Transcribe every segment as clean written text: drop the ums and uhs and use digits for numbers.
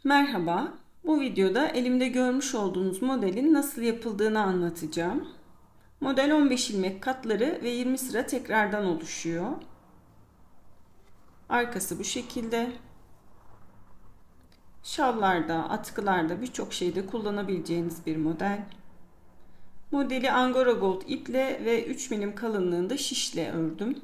Merhaba, bu videoda elimde görmüş olduğunuz modelin nasıl yapıldığını anlatacağım. Model 15 ilmek katları ve 20 sıra tekrardan oluşuyor. Arkası bu şekilde. Şallarda, atkılarda birçok şeyde kullanabileceğiniz bir model. Modeli Angora Gold iple ve 3 milim kalınlığında şişle ördüm.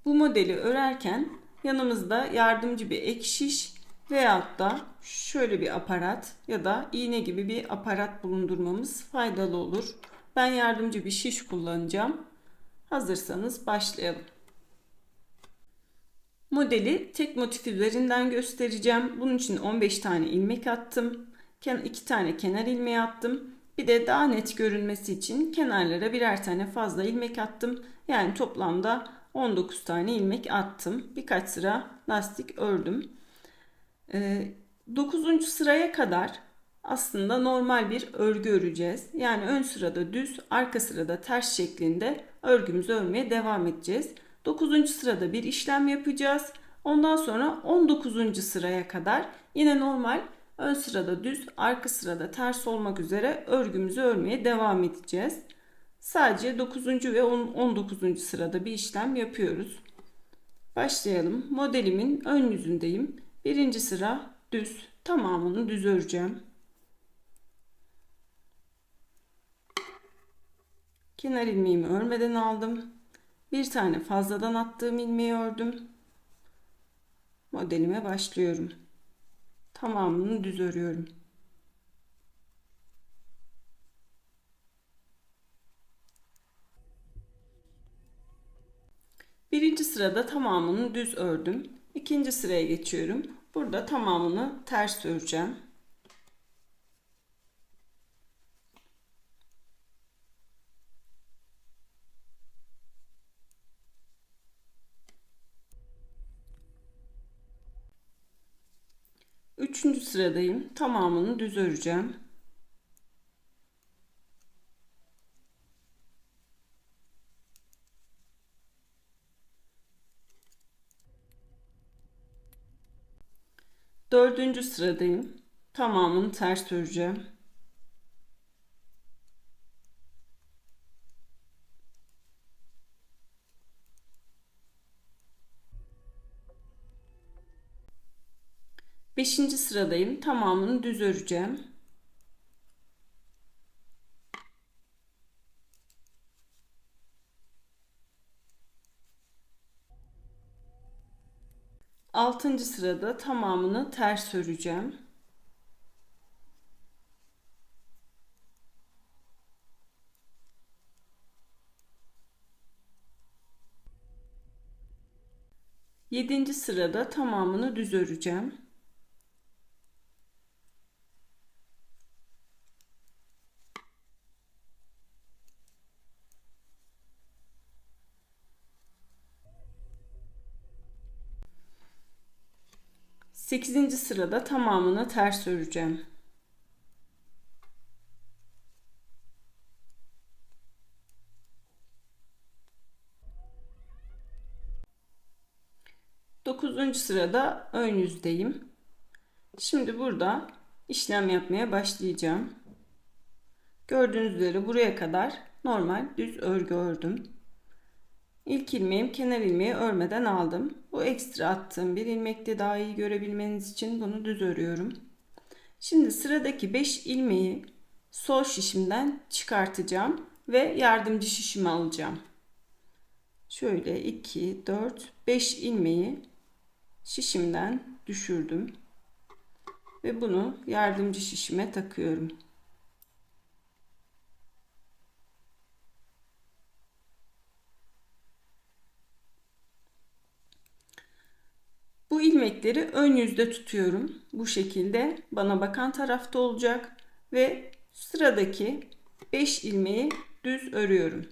Bu modeli örerken yanımızda yardımcı bir ek şiş veyahut da şöyle bir aparat ya da iğne gibi bir aparat bulundurmamız faydalı olur. Ben yardımcı bir şiş kullanacağım. Hazırsanız başlayalım. Modeli tek motif üzerinden göstereceğim. Bunun için 15 tane ilmek attım. 2 tane kenar ilmeği attım. Bir de daha net görünmesi için kenarlara birer tane fazla ilmek attım. Yani toplamda 19 tane ilmek attım. Birkaç sıra lastik ördüm. 9. sıraya kadar aslında normal bir örgü öreceğiz. Yani ön sırada düz, arka sırada ters şeklinde örgümüzü örmeye devam edeceğiz. 9. sırada bir işlem yapacağız. Ondan sonra 19. sıraya kadar yine normal ön sırada düz, arka sırada ters olmak üzere örgümüzü örmeye devam edeceğiz. Sadece 9. ve 19. sırada bir işlem yapıyoruz. Başlayalım. Modelimin ön yüzündeyim. Birinci sıra düz. Tamamını düz öreceğim. Kenar ilmeğimi örmeden aldım. Bir tane fazladan attığım ilmeği ördüm. Modelime başlıyorum. Tamamını düz örüyorum. Birinci sırada tamamını düz ördüm. İkinci sıraya geçiyorum. Burada tamamını ters öreceğim. Üçüncü sıradayım. Tamamını düz öreceğim. Dördüncü sıradayım. Tamamını ters öreceğim. Beşinci sıradayım. Tamamını düz öreceğim. Altıncı sırada tamamını ters öreceğim. Yedinci sırada tamamını düz öreceğim. Sekizinci sırada tamamını ters öreceğim. Dokuzuncu sırada ön yüzdeyim. Şimdi burada işlem yapmaya başlayacağım. Gördüğünüz üzere buraya kadar normal düz örgü ördüm. İlk ilmeğim kenar ilmeği örmeden aldım. Bu ekstra attığım bir ilmekte daha iyi görebilmeniz için bunu düz örüyorum. Şimdi sıradaki 5 ilmeği sol şişimden çıkartacağım ve yardımcı şişimi alacağım. Şöyle 2, 4, 5 ilmeği şişimden düşürdüm ve bunu yardımcı şişime takıyorum. Bu ilmekleri ön yüzde tutuyorum. Bu şekilde bana bakan tarafta olacak ve sıradaki 5 ilmeği düz örüyorum.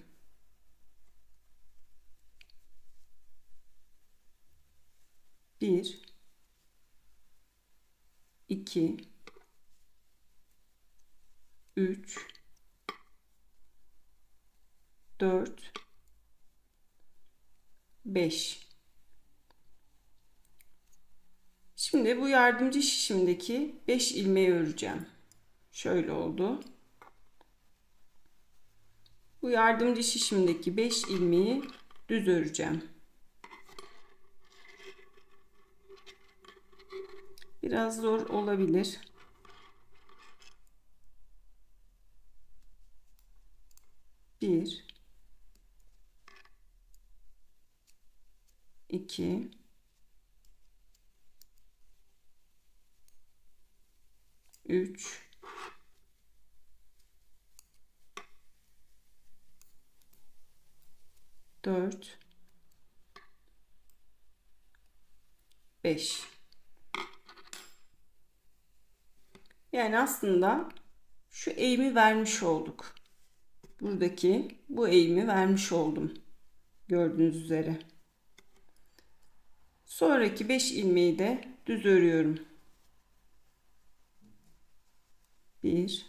1, 2, 3, 4, 5. Şimdi bu yardımcı şişimdeki 5 ilmeği öreceğim. Şöyle oldu. Bu yardımcı şişimdeki 5 ilmeği düz öreceğim. Biraz zor olabilir. Bir, iki, üç, dört, beş. Yani aslında şu eğimi vermiş olduk. Buradaki bu eğimi vermiş oldum. Gördüğünüz üzere. Sonraki 5 ilmeği de düz örüyorum. 1,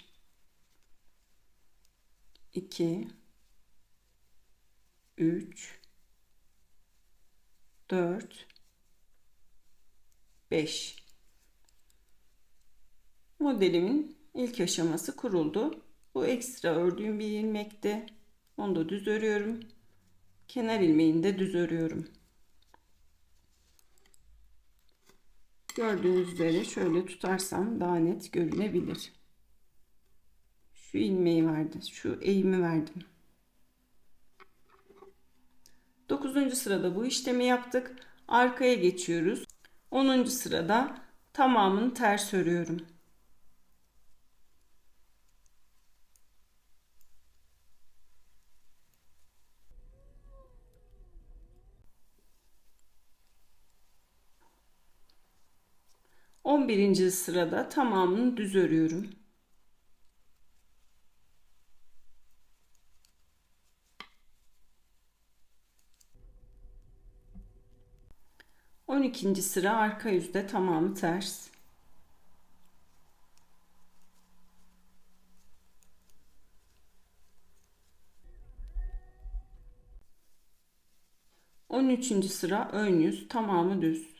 2, 3, 4, 5. Modelimin ilk aşaması kuruldu. Bu ekstra ördüğüm bir ilmekti. Onu da düz örüyorum. Kenar ilmeğini de düz örüyorum. Gördüğünüz üzere şöyle tutarsam daha net görünebilir. Şu ilmeği verdim. Şu eğimi verdim. 9. sırada bu işlemi yaptık. Arkaya geçiyoruz. 10. sırada tamamını ters örüyorum. 11. sırada tamamını düz örüyorum. 12. sıra arka yüzde tamamı ters. 13. sıra ön yüz tamamı düz.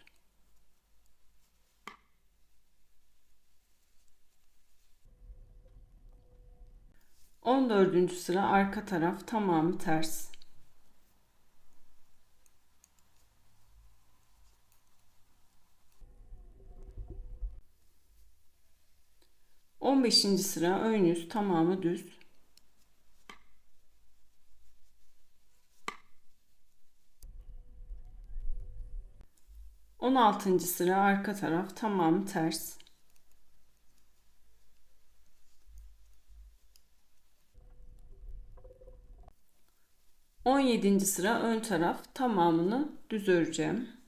14. sıra arka taraf tamamı ters. 15. sıra ön yüz tamamı düz. 16. sıra arka taraf tamamı ters. 17. sıra ön taraf tamamını düz öreceğim.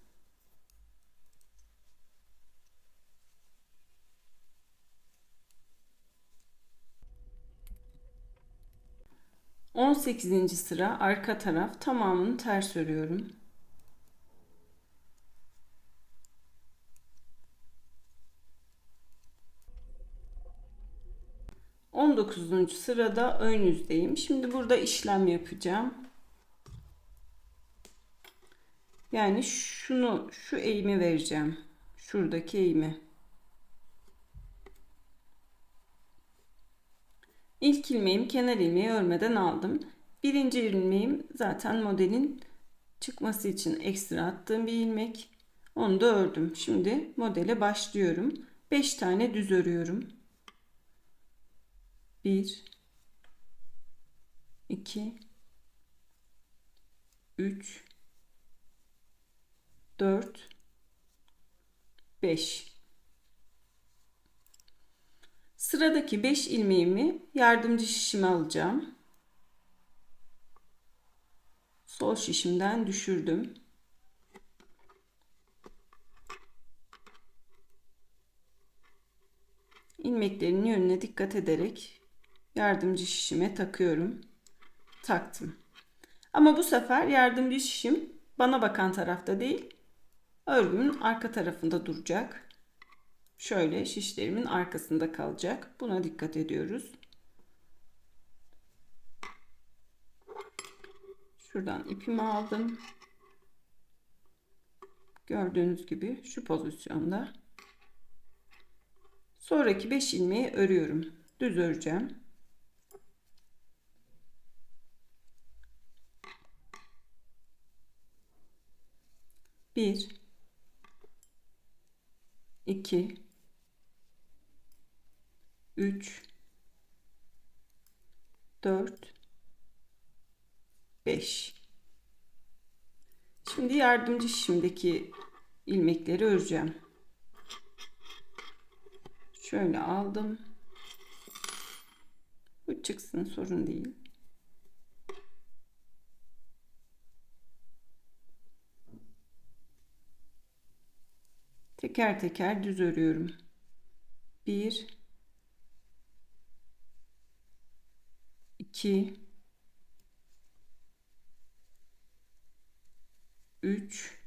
18. sıra arka taraf tamamını ters örüyorum. 19. sırada ön yüzdeyim. Şimdi burada işlem yapacağım. Yani şu eğimi vereceğim. Şuradaki eğimi. İlk ilmeğim kenar ilmeği örmeden aldım. Birinci ilmeğim zaten modelin çıkması için ekstra attığım bir ilmek. Onu da ördüm. Şimdi modele başlıyorum. 5 tane düz örüyorum. 1 2 3 4 5. Sıradaki 5 ilmeğimi yardımcı şişime alacağım. Sol şişimden düşürdüm. İlmeklerin yönüne dikkat ederek yardımcı şişime takıyorum. Taktım. Ama bu sefer yardımcı şişim bana bakan tarafta değil, örgümün arka tarafında duracak. Şöyle şişlerimin arkasında kalacak. Buna dikkat ediyoruz. Şuradan ipimi aldım. Gördüğünüz gibi şu pozisyonda Sonraki 5 ilmeği örüyorum. Düz öreceğim. Bir, iki, üç, 4, 5. Şimdi yardımcı şişimdeki ilmekleri öreceğim. Şöyle aldım. Bu çıksın, sorun değil. Teker teker düz örüyorum. 1, 2, 3,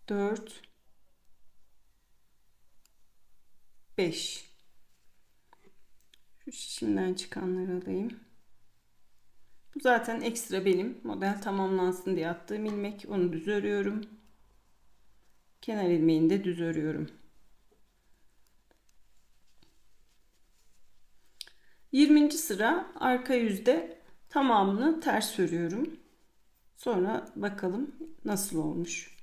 4, 5. Şu şişimden çıkanları alayım. Bu zaten ekstra benim model tamamlansın diye attığım ilmek. Onu düz örüyorum. Kenar ilmeğini de düz örüyorum. 20. sıra arka yüzde tamamını ters örüyorum. Sonra bakalım nasıl olmuş.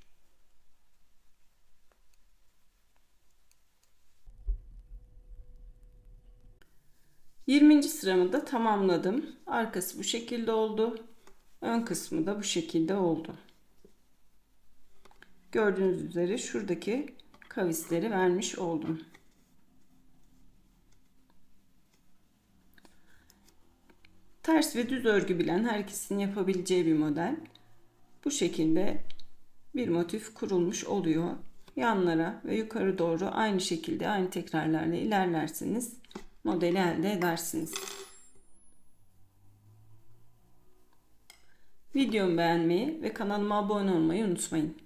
Yirminci sıramı da tamamladım. Arkası bu şekilde oldu. Ön kısmı da bu şekilde oldu. Gördüğünüz üzere şuradaki kavisleri vermiş oldum. Ters ve düz örgü bilen herkesin yapabileceği bir model. Bu şekilde bir motif kurulmuş oluyor. Yanlara ve yukarı doğru aynı şekilde aynı tekrarlarla ilerlerseniz modeli elde edersiniz. Videomu beğenmeyi ve kanalıma abone olmayı unutmayın.